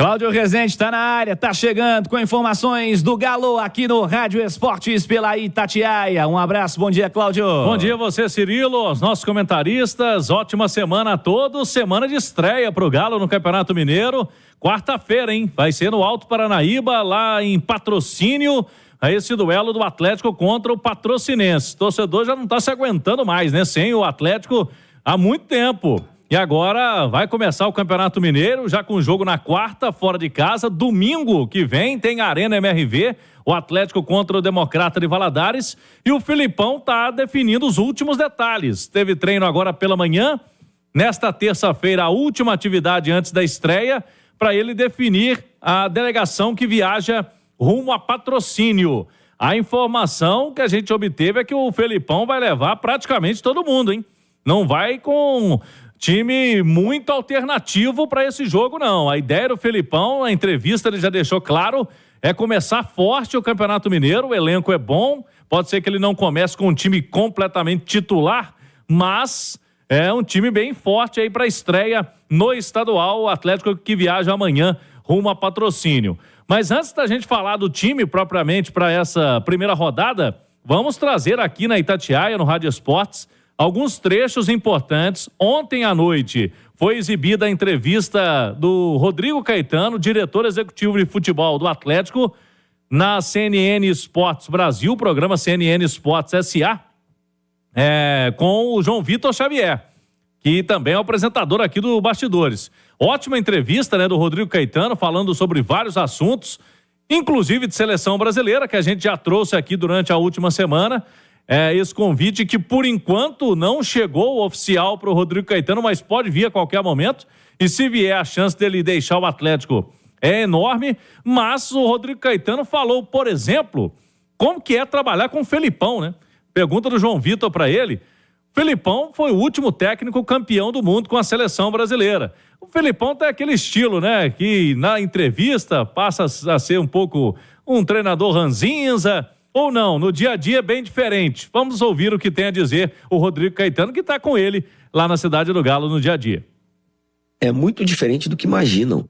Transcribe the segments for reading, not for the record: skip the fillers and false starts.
Cláudio Rezende está na área, está chegando com informações do Galo aqui no Rádio Esportes pela Itatiaia. Um abraço, bom dia, Cláudio. Bom dia a você, Cirilo, os nossos comentaristas. Ótima semana a todos. Semana de estreia para o Galo no Campeonato Mineiro. Quarta-feira, hein? Vai ser no Alto Paranaíba, lá em Patrocínio. Esse duelo do Atlético contra o Patrocinense. O torcedor já não está se aguentando mais, né? Sem o Atlético há muito tempo. E agora vai começar o Campeonato Mineiro, já com o jogo na quarta, fora de casa. Domingo que vem tem Arena MRV, o Atlético contra o Democrata de Valadares. E o Filipão está definindo os últimos detalhes. Teve treino agora pela manhã. Nesta terça-feira, a última atividade antes da estreia, para ele definir a delegação que viaja rumo a Patrocínio. A informação que a gente obteve é que o Felipão vai levar praticamente todo mundo, hein? Não vai com time muito alternativo para esse jogo, não. A ideia do Felipão, a entrevista ele já deixou claro, é começar forte o Campeonato Mineiro. O elenco é bom, pode ser que ele não comece com um time completamente titular, mas é um time bem forte aí para a estreia no estadual. O Atlético que viaja amanhã rumo a Patrocínio. Mas antes da gente falar do time propriamente para essa primeira rodada, vamos trazer aqui na Itatiaia, no Rádio Esportes, alguns trechos importantes. Ontem à noite foi exibida a entrevista do Rodrigo Caetano, diretor executivo de futebol do Atlético, na CNN Esportes Brasil, programa CNN Esportes SA, com o João Vitor Xavier, que também é o apresentador aqui do Bastidores. Ótima entrevista, né, do Rodrigo Caetano, falando sobre vários assuntos, inclusive de seleção brasileira, que a gente já trouxe aqui durante a última semana. Esse convite que, por enquanto, não chegou oficial para o Rodrigo Caetano, mas pode vir a qualquer momento. E se vier, a chance dele deixar o Atlético é enorme. Mas o Rodrigo Caetano falou, por exemplo, como que é trabalhar com o Felipão, né? Pergunta do João Vitor para ele. Felipão foi o último técnico campeão do mundo com a seleção brasileira. O Felipão tem aquele estilo, né? Que na entrevista passa a ser um pouco um treinador ranzinza. Ou não, no dia a dia é bem diferente. Vamos ouvir o que tem a dizer o Rodrigo Caetano, que está com ele lá na Cidade do Galo no dia a dia. É muito diferente do que imaginam,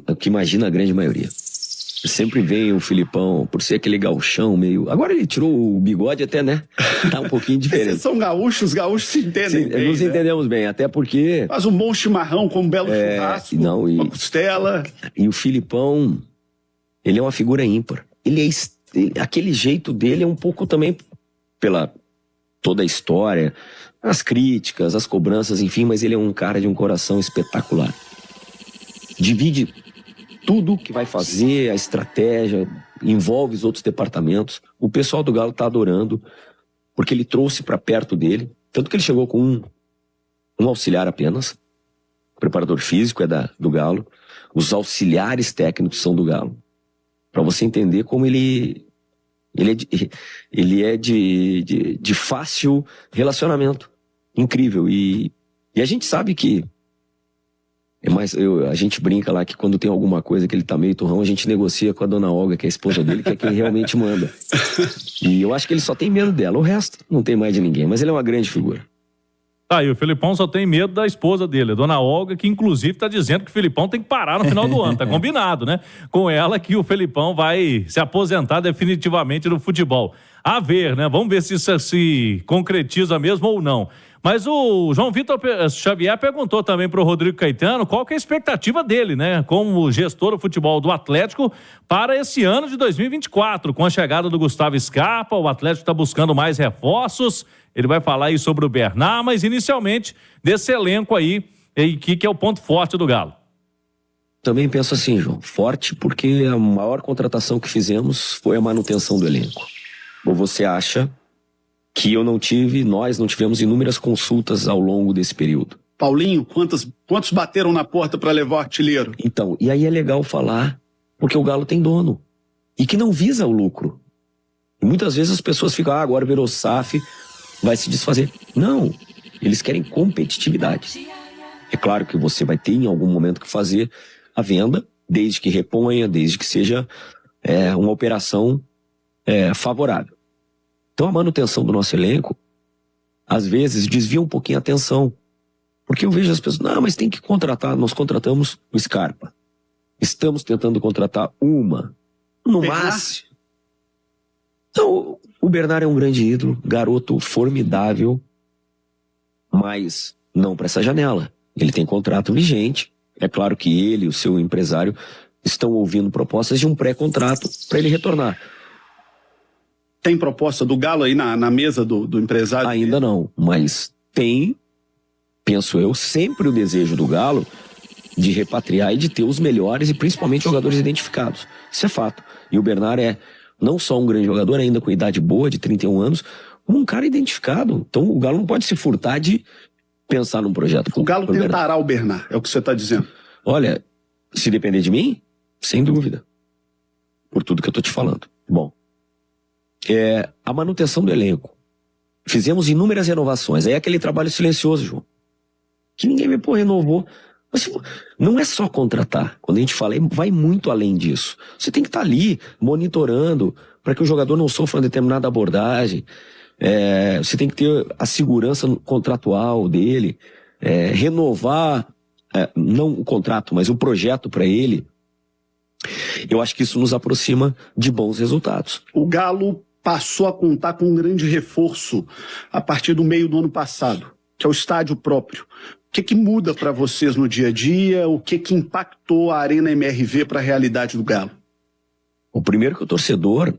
o que imagina a grande maioria. Sempre vem o Filipão, por ser aquele gauchão meio... Agora ele tirou o bigode até, né? Tá um pouquinho diferente. Vocês são gaúchos, os gaúchos se entendem bem, nos entendemos bem, até porque... Faz um bom chimarrão com um belo churrasco, uma costela. E o Filipão, ele é uma figura ímpar. Aquele jeito dele é um pouco também pela toda a história, as críticas, as cobranças, enfim, mas ele é um cara de um coração espetacular. Divide tudo que vai fazer, a estratégia, envolve os outros departamentos. O pessoal do Galo tá adorando, porque ele trouxe para perto dele, tanto que ele chegou com um auxiliar apenas, o preparador físico é do Galo, os auxiliares técnicos são do Galo. Para você entender como ele é de fácil relacionamento. Incrível. E a gente sabe que a gente brinca lá que quando tem alguma coisa que ele tá meio turrão, a gente negocia com a dona Olga, que é a esposa dele, que é quem realmente manda. E eu acho que ele só tem medo dela. O resto não tem mais de ninguém. Mas ele é uma grande figura. E o Felipão só tem medo da esposa dele, a dona Olga, que inclusive está dizendo que o Felipão tem que parar no final do ano. Tá combinado, né? Com ela que o Felipão vai se aposentar definitivamente do futebol. A ver, né? Vamos ver se isso se concretiza mesmo ou não. Mas o João Vitor Xavier perguntou também para o Rodrigo Caetano qual que é a expectativa dele, né? Como gestor do futebol do Atlético para esse ano de 2024. Com a chegada do Gustavo Scarpa, o Atlético está buscando mais reforços. Ele vai falar aí sobre o Bernard, mas inicialmente desse elenco aí, que é o ponto forte do Galo. Também penso assim, João, forte porque a maior contratação que fizemos foi a manutenção do elenco. Ou você acha que nós não tivemos inúmeras consultas ao longo desse período? Paulinho, quantos bateram na porta para levar o artilheiro? Então, e aí é legal falar, porque o Galo tem dono, e que não visa o lucro. E muitas vezes as pessoas ficam, agora virou SAF, vai se desfazer. Não, eles querem competitividade. É claro que você vai ter em algum momento que fazer a venda, desde que reponha, desde que seja uma operação favorável. Então a manutenção do nosso elenco, às vezes, desvia um pouquinho a atenção. Porque eu vejo as pessoas, não, mas tem que contratar. Nós contratamos o Scarpa. Estamos tentando contratar uma, no Bernard? máximo. Então, o Bernard é um grande ídolo, garoto formidável, mas não para essa janela. Ele tem contrato vigente. É claro que ele e o seu empresário estão ouvindo propostas de um pré-contrato para ele retornar. Tem proposta do Galo aí na mesa do empresário? Ainda não, mas tem, penso eu, sempre o desejo do Galo de repatriar e de ter os melhores e principalmente jogadores identificados. Isso é fato. E o Bernard é não só um grande jogador, ainda com idade boa, de 31 anos, como um cara identificado. Então o Galo não pode se furtar de pensar num projeto. O Galo Bernard. tentará o Bernard, é o que você está dizendo. Olha, se depender de mim, sem dúvida. Por tudo que eu tô te falando. Bom, a manutenção do elenco. Fizemos inúmeras renovações. Aí é aquele trabalho silencioso, João. Que ninguém renovou. Mas não é só contratar. Quando a gente fala, vai muito além disso. Você tem que estar ali, monitorando, para que o jogador não sofra uma determinada abordagem. Você tem que ter a segurança contratual dele. Renovar, não o contrato, mas o projeto para ele. Eu acho que isso nos aproxima de bons resultados. O Galo passou a contar com um grande reforço a partir do meio do ano passado, que é o estádio próprio. O que muda para vocês no dia a dia? O que impactou a Arena MRV para a realidade do Galo? O primeiro que o torcedor,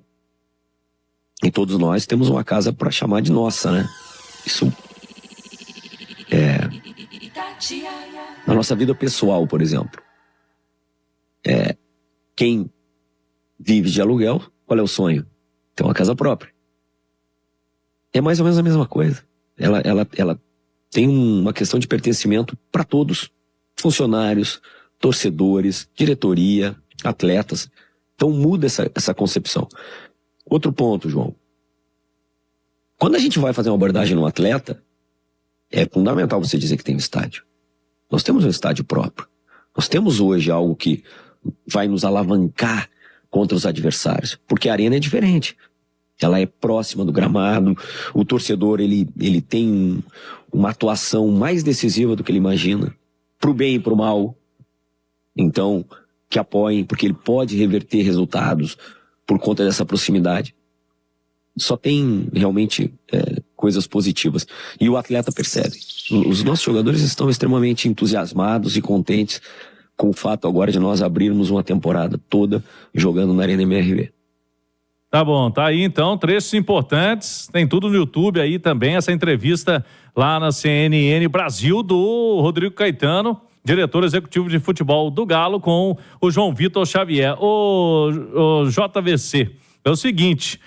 e todos nós, temos uma casa para chamar de nossa, né? Isso na nossa vida pessoal, por exemplo. Quem vive de aluguel, qual é o sonho? Ter uma casa própria. É mais ou menos a mesma coisa. Ela tem uma questão de pertencimento para todos. Funcionários, torcedores, diretoria, atletas. Então muda essa concepção. Outro ponto, João. Quando a gente vai fazer uma abordagem no atleta, é fundamental você dizer que tem um estádio. Nós temos um estádio próprio. Nós temos hoje algo que vai nos alavancar contra os adversários. Porque a arena é diferente. Ela é próxima do gramado. O torcedor, ele tem uma atuação mais decisiva do que ele imagina. Pro bem e pro mal. Então, que apoiem, porque ele pode reverter resultados por conta dessa proximidade. Só tem realmente coisas positivas. E o atleta percebe. Os nossos jogadores estão extremamente entusiasmados e contentes com o fato agora de nós abrirmos uma temporada toda jogando na Arena MRV. Tá bom, tá aí então, trechos importantes, tem tudo no YouTube aí também, essa entrevista lá na CNN Brasil do Rodrigo Caetano, diretor executivo de futebol do Galo, com o João Vitor Xavier. O JVC, é o seguinte,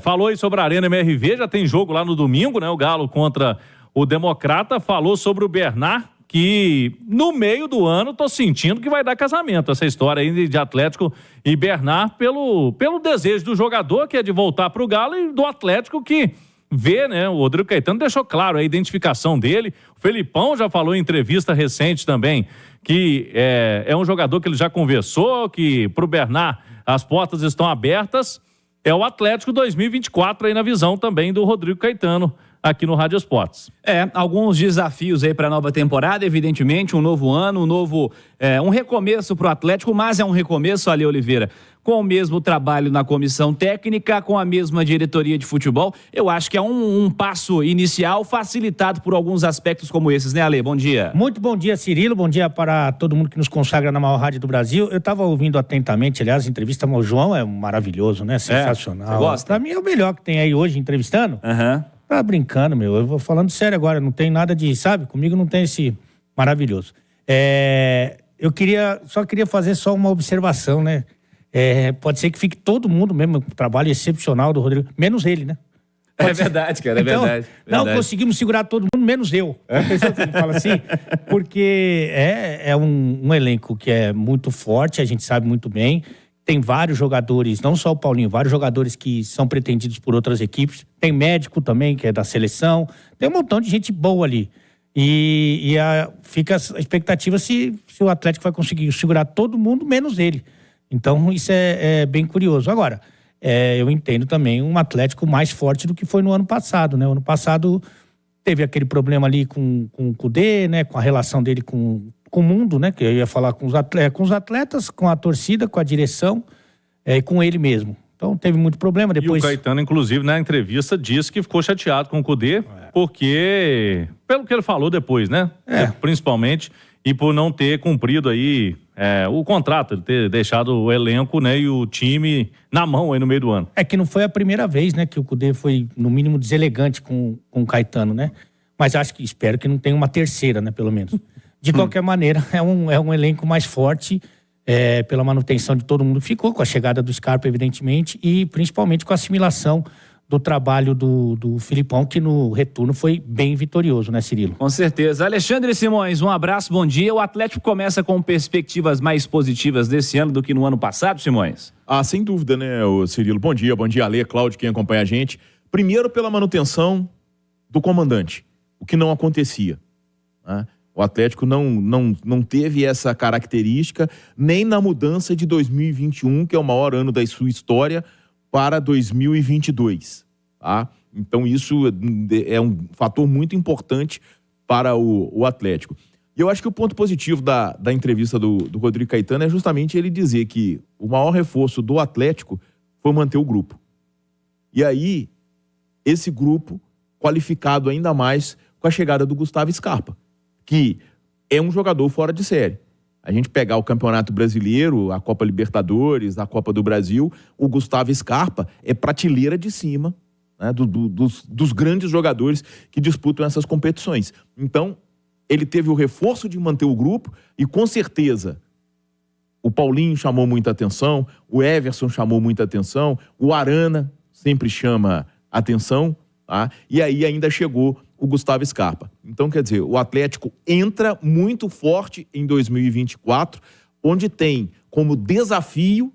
falou aí sobre a Arena MRV, já tem jogo lá no domingo, né, o Galo contra o Democrata, falou sobre o Bernard, que no meio do ano tô sentindo que vai dar casamento, essa história aí de Atlético e Bernard, pelo desejo do jogador, que é de voltar pro Galo, e do Atlético que vê, né, o Rodrigo Caetano deixou claro a identificação dele, o Felipão já falou em entrevista recente também, que é um jogador que ele já conversou, que pro Bernard as portas estão abertas, é o Atlético 2024 aí na visão também do Rodrigo Caetano, aqui no Rádio Esportes. Alguns desafios aí para a nova temporada, evidentemente, um novo ano, um recomeço para o Atlético, mas é um recomeço, Ale Oliveira, com o mesmo trabalho na comissão técnica, com a mesma diretoria de futebol. Eu acho que é um passo inicial facilitado por alguns aspectos como esses, né, Ale? Bom dia. Muito bom dia, Cirilo, bom dia para todo mundo que nos consagra na maior rádio do Brasil. Eu estava ouvindo atentamente, aliás, a entrevista com o João é maravilhoso, né? Sensacional. Você gosta? Para mim é o melhor que tem aí hoje entrevistando. Tá brincando, meu. Eu vou falando sério agora, não tem nada de, sabe? Comigo não tem esse maravilhoso. Eu só queria fazer só uma observação, né? Pode ser que fique todo mundo mesmo, um trabalho excepcional do Rodrigo, menos ele, né? É verdade, cara, então, verdade. Não conseguimos segurar todo mundo, menos eu. A pessoa fala assim, porque é um elenco que é muito forte, a gente sabe muito bem. Tem vários jogadores, não só o Paulinho, vários jogadores que são pretendidos por outras equipes. Tem médico também, que é da seleção. Tem um montão de gente boa ali. Fica a expectativa se o Atlético vai conseguir segurar todo mundo, menos ele. Então, isso é bem curioso. Agora, eu entendo também um Atlético mais forte do que foi no ano passado, né? O ano passado teve aquele problema ali com o Cudê, né? Com a relação dele com com o mundo, né? Que eu ia falar com os atletas, com a torcida, com a direção e com ele mesmo. Então teve muito problema. Depois... E o Caetano, inclusive, na entrevista, disse que ficou chateado com o Kudê, porque, pelo que ele falou depois, né? Principalmente, e por não ter cumprido aí o contrato, ele ter deixado o elenco, né, e o time na mão aí no meio do ano. É que não foi a primeira vez, né, que o Kudê foi, no mínimo, deselegante com o Caetano, né? Mas espero que não tenha uma terceira, né, pelo menos. De qualquer maneira, é um elenco mais forte, pela manutenção de todo mundo que ficou, com a chegada do Scarpa, evidentemente, e principalmente com a assimilação do trabalho do Filipão, que no retorno foi bem vitorioso, né, Cirilo? Com certeza. Alexandre Simões, um abraço, bom dia. O Atlético começa com perspectivas mais positivas desse ano do que no ano passado, Simões? Sem dúvida, né, Cirilo? Bom dia, Ale, Cláudio, quem acompanha a gente. Primeiro pela manutenção do comandante, o que não acontecia, né? O Atlético não teve essa característica nem na mudança de 2021, que é o maior ano da sua história, para 2022, tá? Então isso é um fator muito importante para o Atlético. E eu acho que o ponto positivo da entrevista do Rodrigo Caetano é justamente ele dizer que o maior reforço do Atlético foi manter o grupo. E aí, esse grupo qualificado ainda mais com a chegada do Gustavo Scarpa, que é um jogador fora de série. A gente pegar o Campeonato Brasileiro, a Copa Libertadores, a Copa do Brasil, o Gustavo Scarpa é prateleira de cima, né, dos grandes jogadores que disputam essas competições. Então, ele teve o reforço de manter o grupo e, com certeza, o Paulinho chamou muita atenção, o Everson chamou muita atenção, o Arana sempre chama atenção, tá? E aí ainda chegou o Gustavo Scarpa. Então, quer dizer, o Atlético entra muito forte em 2024, onde tem como desafio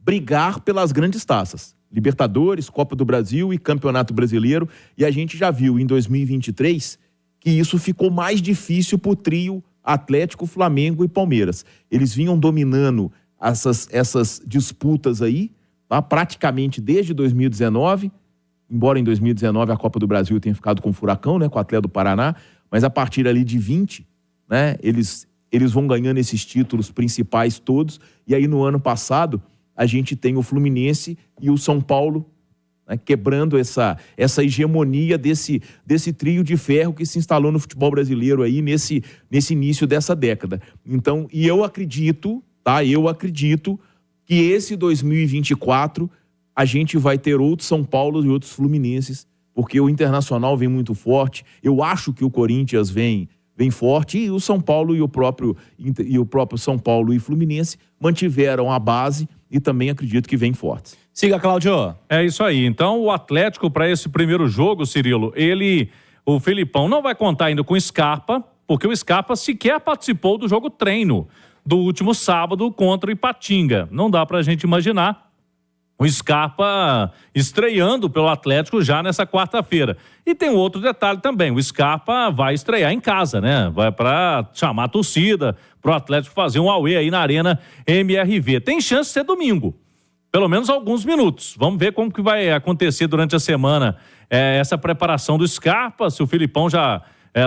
brigar pelas grandes taças. Libertadores, Copa do Brasil e Campeonato Brasileiro. E a gente já viu em 2023 que isso ficou mais difícil para o trio Atlético, Flamengo e Palmeiras. Eles vinham dominando essas disputas aí, tá? Praticamente desde 2019, embora em 2019 a Copa do Brasil tenha ficado com o Furacão, né, com o Atlético do Paraná, mas a partir ali de 20, né, eles vão ganhando esses títulos principais todos, e aí no ano passado a gente tem o Fluminense e o São Paulo, né, quebrando essa hegemonia desse trio de ferro que se instalou no futebol brasileiro aí nesse início dessa década. Então, e eu acredito que esse 2024 a gente vai ter outros São Paulo e outros Fluminenses, porque o Internacional vem muito forte, eu acho que o Corinthians vem forte, e o São Paulo e o próprio São Paulo e Fluminense mantiveram a base e também acredito que vem fortes. Siga, Cláudio. É isso aí. Então, o Atlético, para esse primeiro jogo, Cirilo, o Filipão não vai contar ainda com o Scarpa, porque o Scarpa sequer participou do jogo treino do último sábado contra o Ipatinga. Não dá pra gente imaginar o Scarpa estreando pelo Atlético já nessa quarta-feira. E tem um outro detalhe também, o Scarpa vai estrear em casa, né? Vai para chamar a torcida, pro Atlético fazer um auê aí na Arena MRV. Tem chance de ser domingo, pelo menos alguns minutos. Vamos ver como que vai acontecer durante a semana essa preparação do Scarpa, se o Filipão já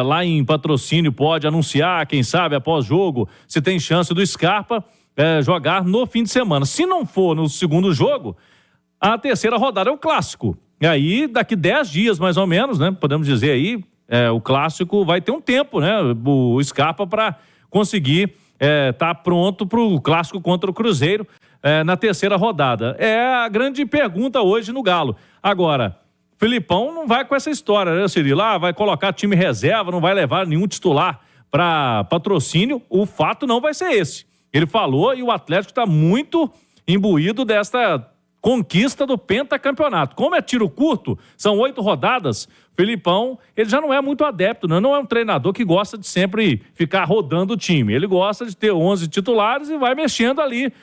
lá em Patrocínio pode anunciar, quem sabe, após jogo, se tem chance do Scarpa jogar no fim de semana. Se não for no segundo jogo, a terceira rodada é o clássico. E aí, daqui 10 dias, mais ou menos, né? Podemos dizer aí, o clássico vai ter um tempo, né? O Scarpa para conseguir tá pronto para o clássico contra o Cruzeiro na terceira rodada. É a grande pergunta hoje no Galo. Agora, Filipão não vai com essa história, né, Cirilo? Vai colocar time reserva, não vai levar nenhum titular para Patrocínio. O fato não vai ser esse. Ele falou e o Atlético está muito imbuído desta conquista do pentacampeonato. Como é tiro curto, são 8 rodadas, Filipão, ele já não é muito adepto, né? Não é um treinador que gosta de sempre ficar rodando o time. Ele gosta de ter 11 titulares e vai mexendo ali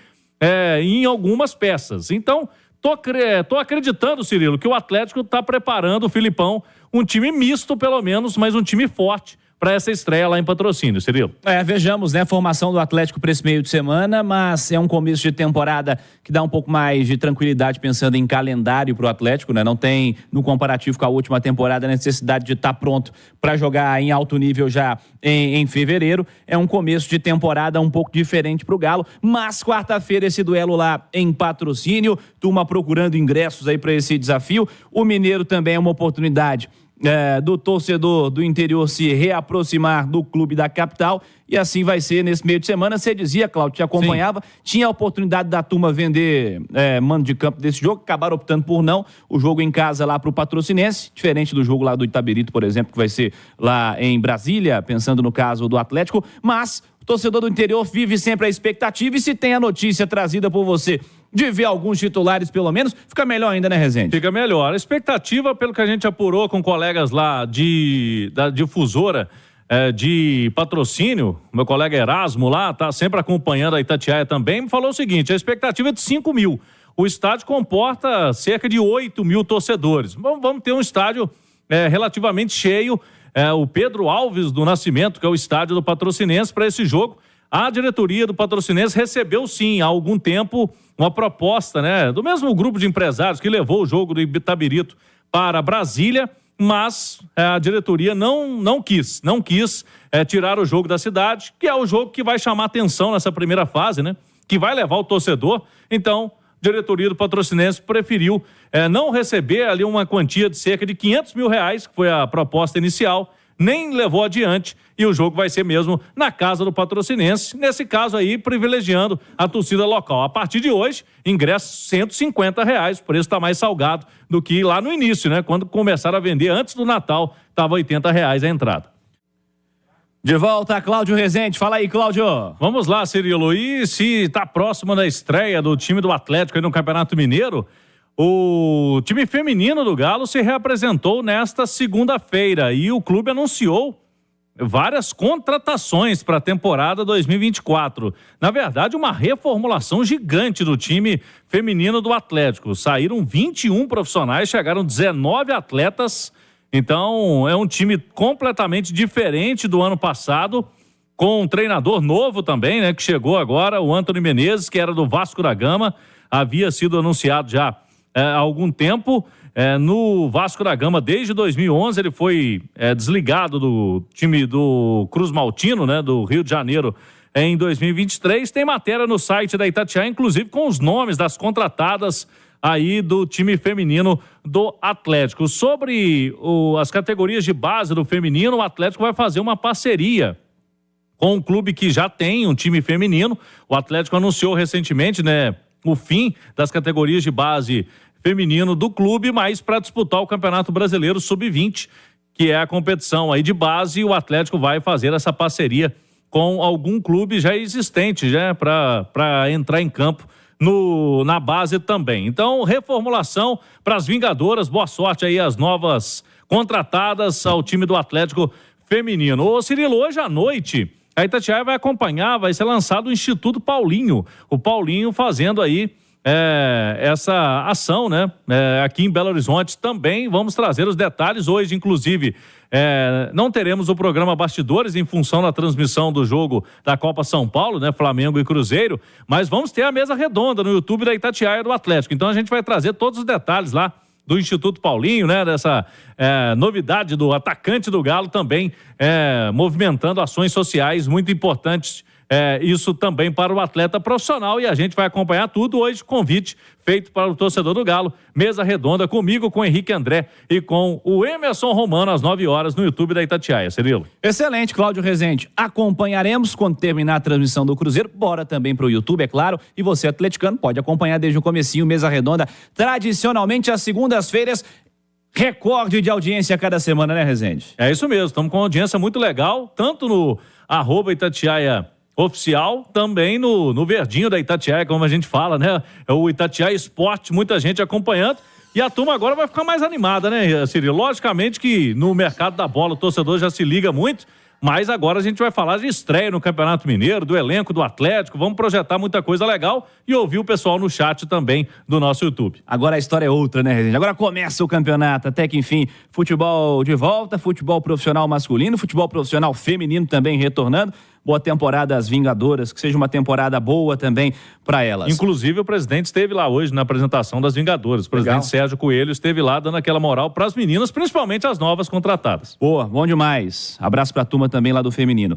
em algumas peças. Então, tô acreditando, Cirilo, que o Atlético está preparando o Filipão, um time misto pelo menos, mas um time forte, para essa estreia lá em Patrocínio, Cirilo. Vejamos, né, a formação do Atlético para esse meio de semana, mas é um começo de temporada que dá um pouco mais de tranquilidade pensando em calendário para o Atlético, né? Não tem, no comparativo com a última temporada, a necessidade de estar pronto para jogar em alto nível já em fevereiro. É um começo de temporada um pouco diferente para o Galo, mas quarta-feira esse duelo lá em Patrocínio, turma procurando ingressos aí para esse desafio. O Mineiro também é uma oportunidade do torcedor do interior se reaproximar do clube da capital, e assim vai ser nesse meio de semana. Você dizia, Cláudio, te acompanhava, tinha a oportunidade da turma vender mando de campo desse jogo, acabaram optando por não, o jogo em casa lá pro Patrocinense, diferente do jogo lá do Itabirito, por exemplo, que vai ser lá em Brasília, pensando no caso do Atlético, mas o torcedor do interior vive sempre a expectativa, e se tem a notícia trazida por você de ver alguns titulares, pelo menos, fica melhor ainda, né, Rezende? Fica melhor. A expectativa, pelo que a gente apurou com colegas lá da difusora de Patrocínio, meu colega Erasmo lá, tá sempre acompanhando a Itatiaia também, me falou o seguinte: a expectativa é de 5 mil. O estádio comporta cerca de 8 mil torcedores. Vamos ter um estádio relativamente cheio. O Pedro Alves do Nascimento, que é o estádio do Patrocinense, para esse jogo. A diretoria do Patrocinense recebeu, sim, há algum tempo, uma proposta, né, do mesmo grupo de empresários que levou o jogo do Itabirito para Brasília, mas a diretoria não quis tirar o jogo da cidade, que é o jogo que vai chamar atenção nessa primeira fase, né, que vai levar o torcedor. Então, a diretoria do Patrocinense preferiu não receber ali uma quantia de cerca de R$500 mil, que foi a proposta inicial, nem levou adiante, e o jogo vai ser mesmo na casa do Patrocinense, nesse caso aí privilegiando a torcida local. A partir de hoje, ingresso R$150, o preço está mais salgado do que lá no início, né? Quando começaram a vender antes do Natal, estava R$80 a entrada. De volta, Cláudio Rezende. Fala aí, Cláudio. Vamos lá, Cirilo. E se está próximo da estreia do time do Atlético aí no Campeonato Mineiro, o time feminino do Galo se reapresentou nesta segunda-feira e o clube anunciou várias contratações para a temporada 2024. Na verdade, uma reformulação gigante do time feminino do Atlético. Saíram 21 profissionais, chegaram 19 atletas. Então, é um time completamente diferente do ano passado, com um treinador novo também, né, que chegou agora, o Antony Menezes, que era do Vasco da Gama, havia sido anunciado já há algum tempo. No Vasco da Gama, desde 2011, ele foi desligado do time do Cruz Maltino, né, do Rio de Janeiro, em 2023. Tem matéria no site da Itatiaia, inclusive com os nomes das contratadas aí do time feminino do Atlético. Sobre as categorias de base do feminino, o Atlético vai fazer uma parceria com um clube que já tem um time feminino. O Atlético anunciou recentemente, né, o fim das categorias de base feminino do clube, mas para disputar o Campeonato Brasileiro Sub-20, que é a competição aí de base, o Atlético vai fazer essa parceria com algum clube já existente, já para entrar em campo na base também. Então, reformulação para as Vingadoras. Boa sorte aí às novas contratadas ao time do Atlético feminino. Ô Cirilo, hoje à noite a Itatiaia vai acompanhar, vai ser lançado o Instituto Paulinho. O Paulinho fazendo aí essa ação, né? Aqui em Belo Horizonte também. Vamos trazer os detalhes hoje, inclusive. Não teremos o programa Bastidores em função da transmissão do jogo da Copa São Paulo, né? Flamengo e Cruzeiro, mas vamos ter a mesa redonda no YouTube da Itatiaia do Atlético. Então a gente vai trazer todos os detalhes lá do Instituto Paulinho, né? Dessa novidade do atacante do Galo também movimentando ações sociais muito importantes. Isso também para o atleta profissional, e a gente vai acompanhar tudo hoje. Convite feito para o torcedor do Galo, mesa redonda comigo, com o Henrique André e com o Emerson Romano às 9 horas no YouTube da Itatiaia. Cirilo. Excelente, Cláudio Rezende. Acompanharemos quando terminar a transmissão do Cruzeiro. Bora também para o YouTube, é claro. E você, atleticano, pode acompanhar desde o comecinho, mesa redonda, tradicionalmente às segundas-feiras. Recorde de audiência a cada semana, né, Rezende? É isso mesmo, estamos com uma audiência muito legal, tanto no @Itatiaia oficial, também no verdinho da Itatiaia, como a gente fala, né? É o Itatiaia Esporte, muita gente acompanhando, e a turma agora vai ficar mais animada, né, Cirilo? Logicamente que no mercado da bola o torcedor já se liga muito, Mas agora a gente vai falar de estreia no Campeonato Mineiro, do elenco do Atlético, vamos projetar muita coisa legal e ouvir o pessoal no chat também do nosso YouTube. Agora a história é outra, né, Rezende? Agora começa o campeonato, até que enfim, futebol de volta, futebol profissional masculino, futebol profissional feminino também retornando. Boa temporada às Vingadoras, que seja uma temporada boa também para elas. Inclusive, o presidente esteve lá hoje na apresentação das Vingadoras. O presidente Sérgio Coelho esteve lá dando aquela moral para as meninas, principalmente as novas contratadas. Boa, bom demais. Abraço para a turma também lá do feminino.